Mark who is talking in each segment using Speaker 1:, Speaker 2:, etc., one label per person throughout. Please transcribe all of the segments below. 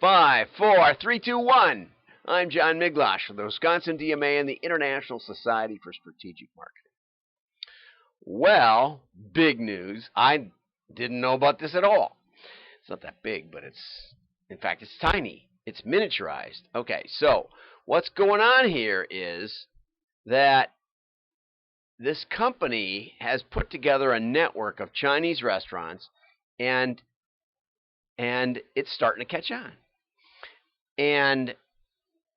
Speaker 1: 5, 4, 3, 2, 1. I'm John Miglosh from the Wisconsin DMA and the International Society for Strategic Marketing. Well, big news. I didn't know about this at all. It's not that big, but in fact, it's tiny. It's miniaturized. Okay, so what's going on here is that this company has put together a network of Chinese restaurants, and it's starting to catch on. And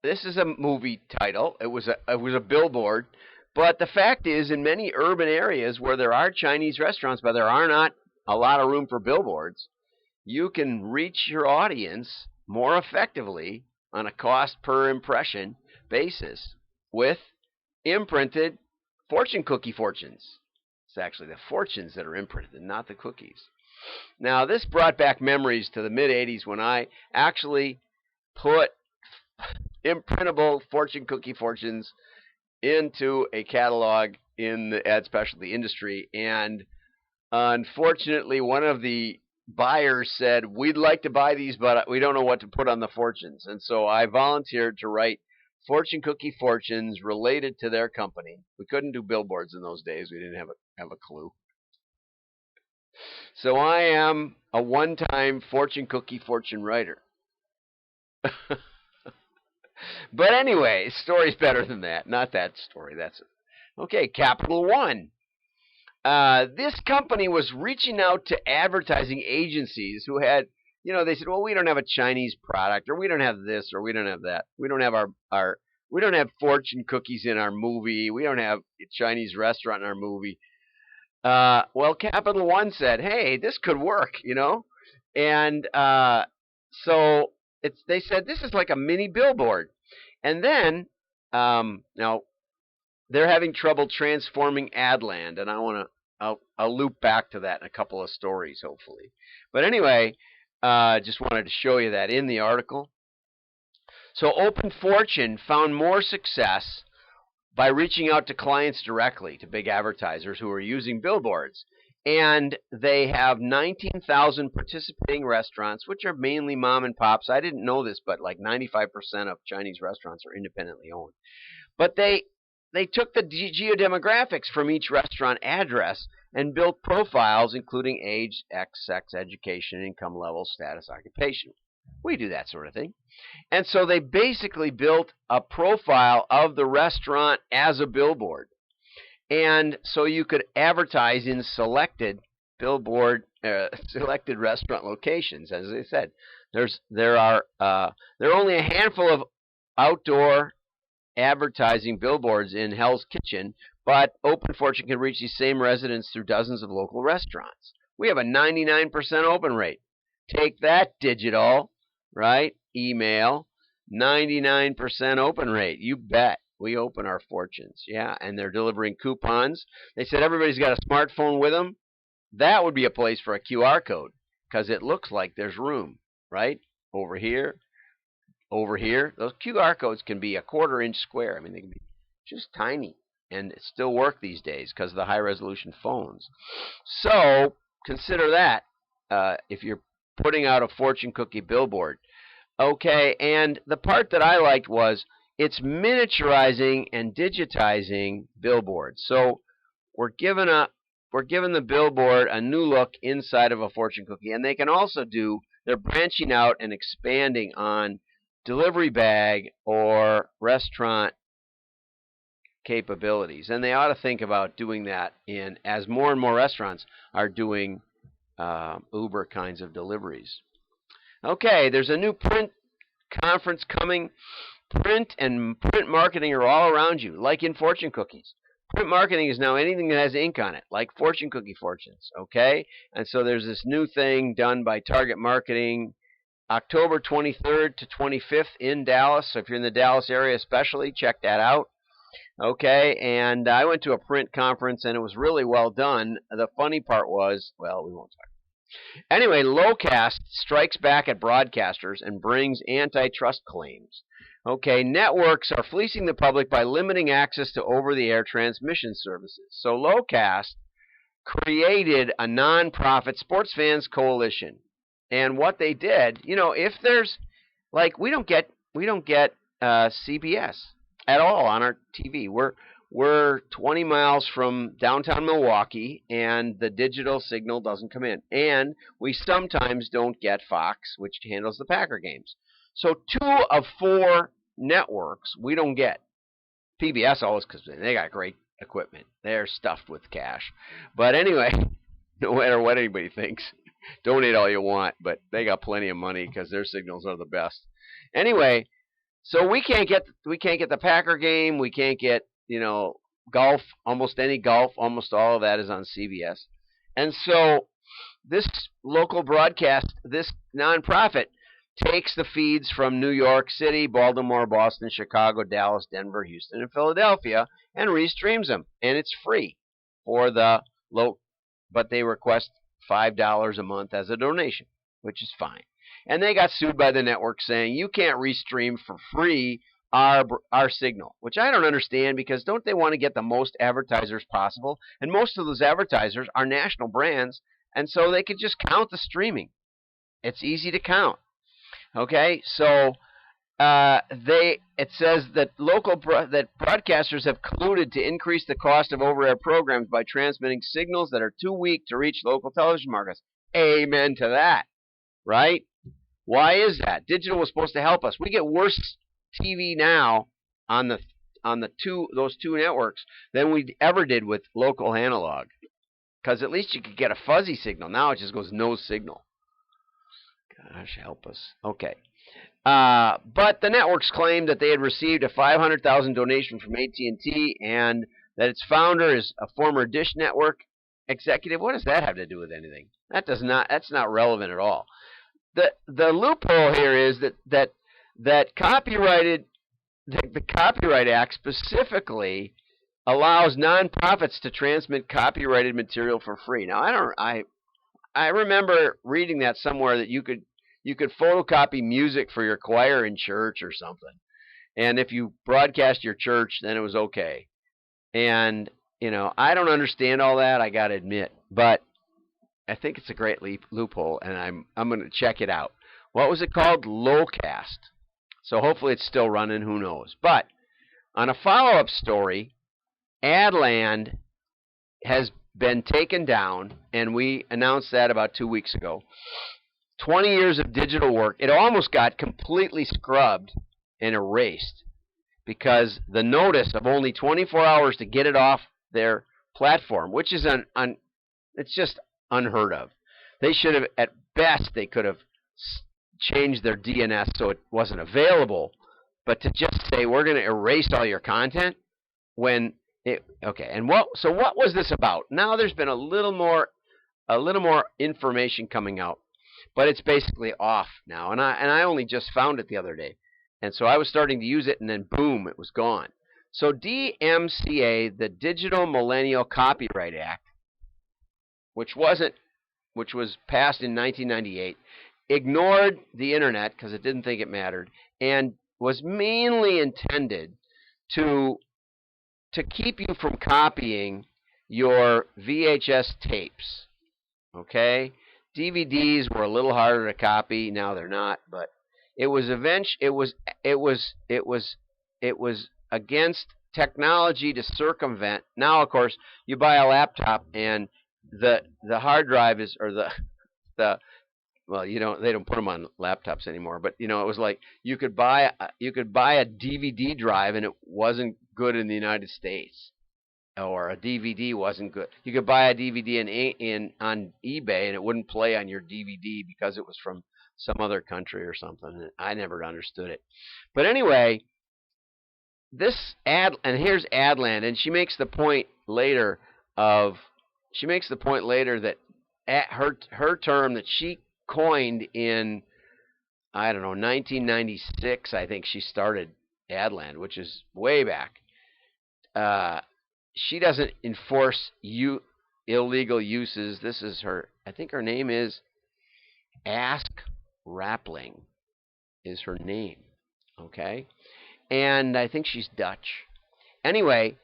Speaker 1: this is a movie title. It was a billboard. But the fact is, in many urban areas where there are Chinese restaurants, but there are not a lot of room for billboards, you can reach your audience more effectively on a cost per impression basis with imprinted fortune cookie fortunes. It's actually the fortunes that are imprinted, not the cookies. Now, this brought back memories to the mid-'80s when I actually put imprintable fortune cookie fortunes into a catalog in the ad specialty industry, and unfortunately one of the buyers said, "We'd like to buy these, but we don't know what to put on the fortunes." And so I volunteered to write fortune cookie fortunes related to their company. We couldn't do billboards in those days. We didn't have a clue. So I am a one-time fortune cookie fortune writer. But anyway, story's better than that. Not that story. That's it. Okay, Capital One. This company was reaching out to advertising agencies who had, they said, well, we don't have a Chinese product, or we don't have this, or we don't have that. We don't have we don't have fortune cookies in our movie. We don't have a Chinese restaurant in our movie. Well, Capital One said, hey, this could work, and so they said this is like a mini billboard. And then now they're having trouble transforming Adland, and I'll loop back to that in a couple of stories, hopefully. But anyway, just wanted to show you that in the article. So Open Fortune found more success by reaching out to clients directly, to big advertisers who are using billboards. And they have 19,000 participating restaurants, which are mainly mom and pops. I didn't know this, but like 95% of Chinese restaurants are independently owned. But they took the geodemographics from each restaurant address and built profiles including age, sex, education, income level, status, occupation. We do that sort of thing. And so they basically built a profile of the restaurant as a billboard. And so you could advertise in selected selected restaurant locations. As I said, there are only a handful of outdoor advertising billboards in Hell's Kitchen, but Open Fortune can reach these same residents through dozens of local restaurants. We have a 99% open rate. Take that, digital, right? Email, 99% open rate. You bet. We open our fortunes, yeah, and they're delivering coupons. They said everybody's got a smartphone with them. That would be a place for a QR code because it looks like there's room, right? Over here. Those QR codes can be a 1/4-inch square. I mean, they can be just tiny and still work these days because of the high-resolution phones. So consider that if you're putting out a fortune cookie billboard. Okay, and the part that I liked was it's miniaturizing and digitizing billboards. So we're giving the billboard a new look inside of a fortune cookie, and they can also they're branching out and expanding on delivery bag or restaurant capabilities. And they ought to think about doing that as more and more restaurants are doing Uber kinds of deliveries. Okay, there's a new print conference coming. Print and print marketing are all around you, like in fortune cookies. Print marketing is now anything that has ink on it, like fortune cookie fortunes, okay? And so there's this new thing done by Target Marketing, October 23rd to 25th in Dallas. So if you're in the Dallas area especially, check that out. Okay, and I went to a print conference, and it was really well done. The funny part was, well, we won't talk. Anyway, Locast strikes back at broadcasters and brings antitrust claims. Okay, networks are fleecing the public by limiting access to over-the-air transmission services. So Locast created a nonprofit sports fans coalition. And what they did, if there's Like we don't get CBS at all on our TV. We're 20 miles from downtown Milwaukee, and the digital signal doesn't come in. And we sometimes don't get Fox, which handles the Packer games. So 2 of 4 networks we don't get. PBS always, because they got great equipment. They're stuffed with cash. But anyway, no matter what anybody thinks, donate all you want, but they got plenty of money because their signals are the best. Anyway, so we can't get the Packer game. We can't get golf. Almost any golf. Almost all of that is on CBS. And so this local broadcast, this nonprofit, takes the feeds from New York City, Baltimore, Boston, Chicago, Dallas, Denver, Houston, and Philadelphia, and restreams them. And it's free for the low, but they request $5 a month as a donation, which is fine. And they got sued by the network saying you can't restream for free our signal, which I don't understand, because don't they want to get the most advertisers possible? And most of those advertisers are national brands, and so they could just count the streaming. It's easy to count. Okay, so it says that that broadcasters have colluded to increase the cost of over-air programs by transmitting signals that are too weak to reach local television markets. Amen to that, right? Why is that? Digital was supposed to help us. We get worse TV now on those 2 networks than we ever did with local analog, because at least you could get a fuzzy signal. Now it just goes no signal. Gosh, help us. Okay. But the networks claimed that they had received a $500,000 donation from AT&T, and that its founder is a former Dish Network executive. What does that have to do with anything? That's not relevant at all. The loophole here is that the Copyright Act specifically allows nonprofits to transmit copyrighted material for free. Now I remember reading that somewhere, that you could photocopy music for your choir in church or something, and if you broadcast your church, then it was okay. And I don't understand all that, I gotta admit, but I think it's a great loophole, and I'm going to check it out. What was it called? Locast. So hopefully it's still running. Who knows? But on a follow-up story, Adland has been taken down, and we announced that about 2 weeks ago. 20 years of digital work. It almost got completely scrubbed and erased because the notice of only 24 hours to get it off their platform, which is it's just unheard of. They should have, at best, they could have changed their DNS so it wasn't available, but to just say we're going to erase all your content when okay. And what was this about? Now there's been a little more information coming out, but it's basically off now. And I only just found it the other day, and so I was starting to use it, and then boom, it was gone. So DMCA, the Digital Millennial Copyright Act, which was passed in 1998, ignored the internet because it didn't think it mattered, and was mainly intended to keep you from copying your VHS tapes. Okay, DVDs were a little harder to copy. Now they're not, but it was against technology to circumvent. Now, of course, you buy a laptop and the hard drive is, or the well, they don't put them on laptops anymore, but it was like you could buy a DVD drive and it wasn't good in the United States, or a DVD wasn't good. You could buy a DVD on eBay and it wouldn't play on your DVD because it was from some other country or something. I never understood it. But anyway, and here's Adland, and she makes the point later that at her term that she coined in, I don't know, 1996, I think she started Adland, which is way back. She doesn't enforce illegal uses. This is her, I think her name is Ask Rappling is her name. Okay? And I think she's Dutch. Anyway,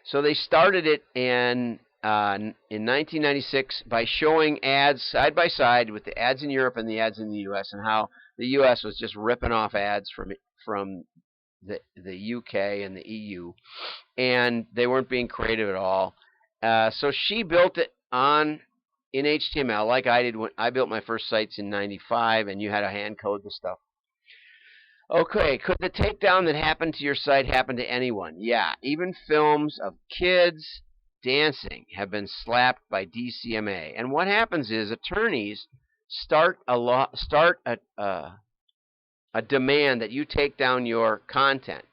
Speaker 1: so they started it in 1996 by showing ads side by side with the ads in Europe and the ads in the U.S. and how the U.S. was just ripping off ads from the UK and the EU, and they weren't being creative at all. So she built it in HTML like I did when I built my first sites in '95, and you had to hand code the stuff. Okay, could the takedown that happened to your site happen to anyone? Yeah, even films of kids dancing have been slapped by DCMA. And what happens is attorneys start a demand that you take down your content.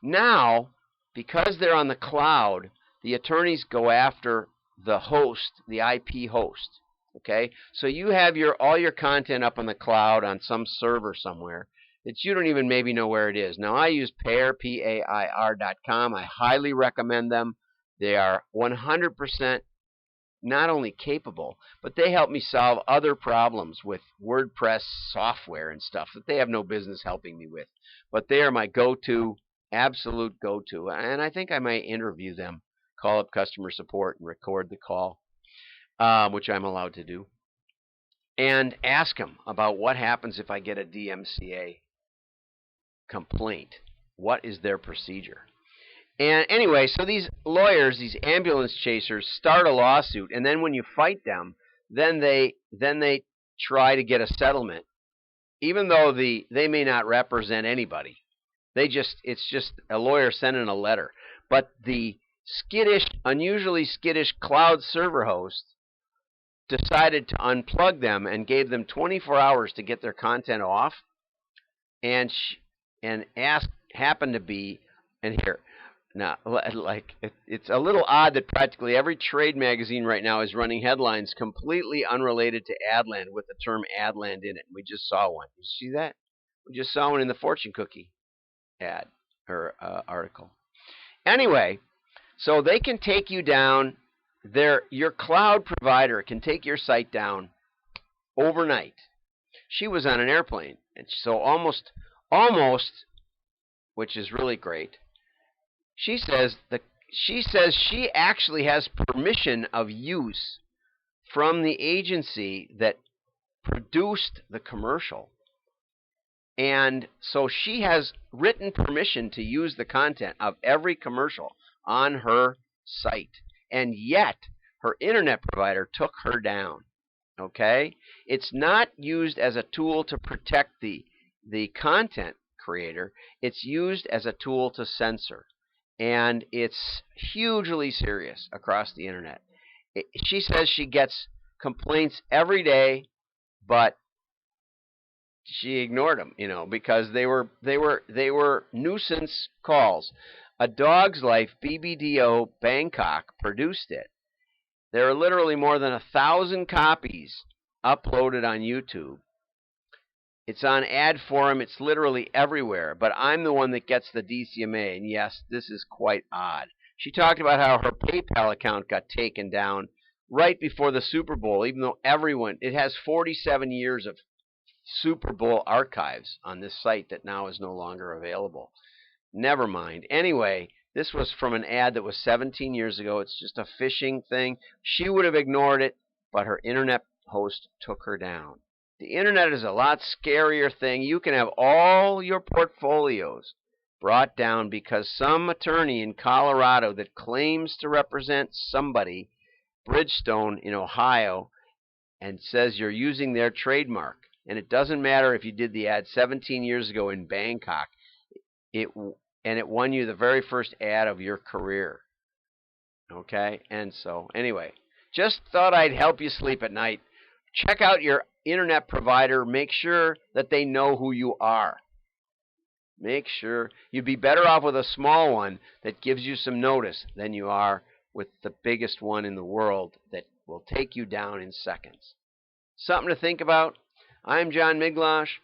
Speaker 1: Now, because they're on the cloud, the attorneys go after the host, the IP host. Okay, so you have all your content up on the cloud on some server somewhere that you don't even maybe know where it is. Now, I use Pair, PAIR.com. I highly recommend them. They are 100% not only capable, but they help me solve other problems with WordPress software and stuff that they have no business helping me with. But they are my go-to, absolute go-to. And I think I might interview them, call up customer support and record the call, which I'm allowed to do, and ask them about what happens if I get a DMCA complaint. What is their procedure? And anyway, so these lawyers, these ambulance chasers, start a lawsuit, and then when you fight them, then they try to get a settlement, even though they may not represent anybody. It's just a lawyer sending a letter. But the unusually skittish cloud server host decided to unplug them and gave them 24 hours to get their content off, and happened to be, and here. Now, it's a little odd that practically every trade magazine right now is running headlines completely unrelated to Adland with the term Adland in it. We just saw one. You see that? We just saw one in the fortune cookie ad or article. Anyway, so they can take you down. Your cloud provider can take your site down overnight. She was on an airplane, and so almost, which is really great. She says she actually has permission of use from the agency that produced the commercial. And so she has written permission to use the content of every commercial on her site. And yet her internet provider took her down. Okay? It's not used as a tool to protect the content creator. It's used as a tool to censor. And it's hugely serious across the internet. She says she gets complaints every day, but she ignored them, because they were nuisance calls. A Dog's Life BBDO Bangkok produced it. There are literally more than 1,000 copies uploaded on YouTube. It's on Adforum. It's literally everywhere. But I'm the one that gets the DCMA. And yes, this is quite odd. She talked about how her PayPal account got taken down right before the Super Bowl, even though it has 47 years of Super Bowl archives on this site that now is no longer available. Never mind. Anyway, this was from an ad that was 17 years ago. It's just a phishing thing. She would have ignored it, but her internet host took her down. The internet is a lot scarier thing. You can have all your portfolios brought down because some attorney in Colorado that claims to represent somebody, Bridgestone in Ohio, and says you're using their trademark. And it doesn't matter if you did the ad 17 years ago in Bangkok. It won you the very first ad of your career. Okay? And so, anyway, just thought I'd help you sleep at night. Check out your internet provider. Make sure that they know who you are. Make sure you'd be better off with a small one that gives you some notice than you are with the biggest one in the world that will take you down in seconds. Something to think about. I'm John Miglosh.